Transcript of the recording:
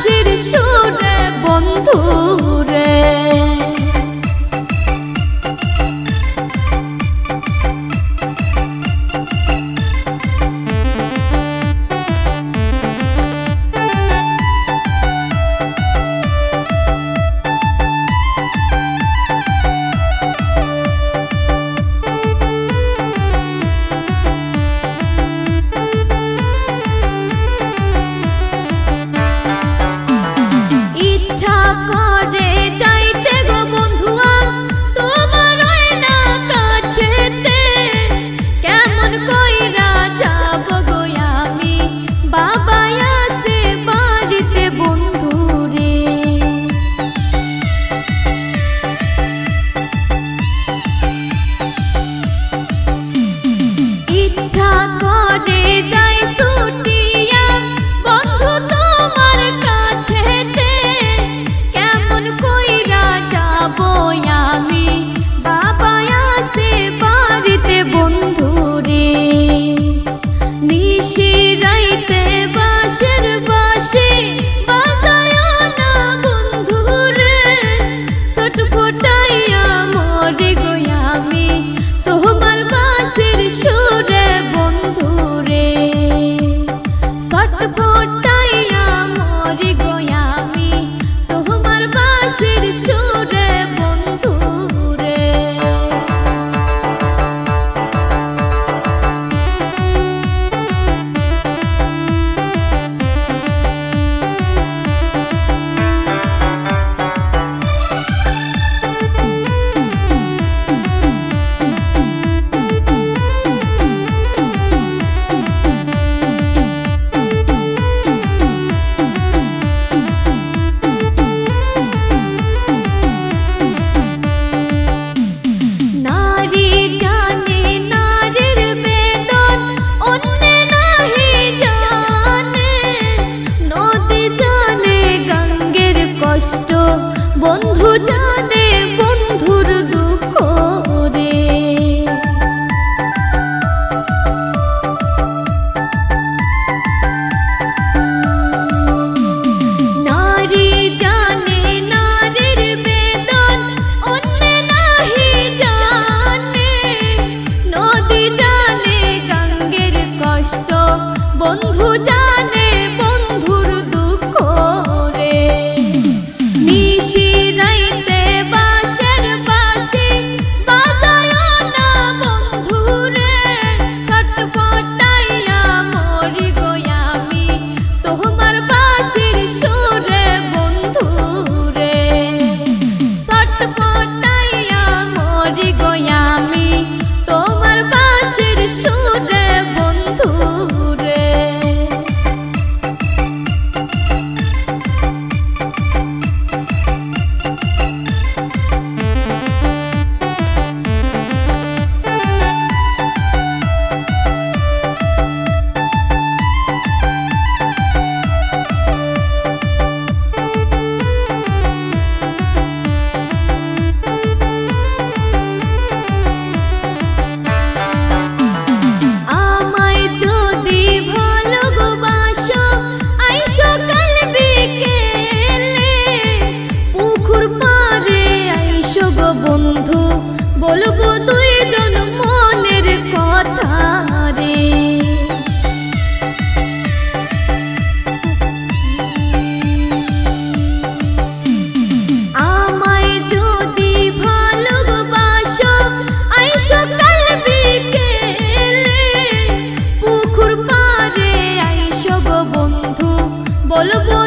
বাঁশির সুরে বন্ধুরে। ইচ্ছা করে যাইতে গো বন্ধুয়া তোমার ওই না কাছেতে, কেমন কইরা যাব গো আমি বাবা আছে বাড়িতে বন্ধুরে। ইচ্ছা করে যাই ছুটিয়া বন্ধু তোমার কাছেতে, কেমন কইরা যাব আমি বাবা আছে বাড়িতে বন্ধুরে। নিশি রাইতে বাঁশের বাঁশি বাজায় না বন্ধুরে, ছোট ফোটাইয়া মরে গো আমি তোমার বাঁশির সুরে বন্ধুরে। ছোট ফোটাইয়া মরে গো আমি তোমার বাঁশির সুরে বন্ধুরে। নারী জানে নারীর বেদন অন্যে নাহি জানে, নদী জানে গঙ্গের কষ্ট বন্ধু জানে বন্ধুর দুঃখ রে। নারী জানে নারীর বেদন অন্যে নাহি জানে, নদী জানে গঙ্গের কষ্ট বন্ধু জানে বন্ধুর দুঃখ রে। নিশি রাইতে বাঁশের বাঁশি বাজায় না বন্ধুরে, ছটফটাইয়া মরি গো আমি তোমার বাঁশির সুরে বন্ধুরে। ছটফটাইয়া মরি গো আমি তোমার বাঁশির সুরে বন্ধুরে। আমায় যদি ভালোবাসো আইসো কাল বিকেলে, পুকুর পাড়ে আইসো গো বন্ধু বলবো দুইজন মনের কথা রে। আমায় যদি ভালোবাসো আইসো কাল বিকেলে, পুকুর পাড়ে আইসো গো বন্ধু বলবো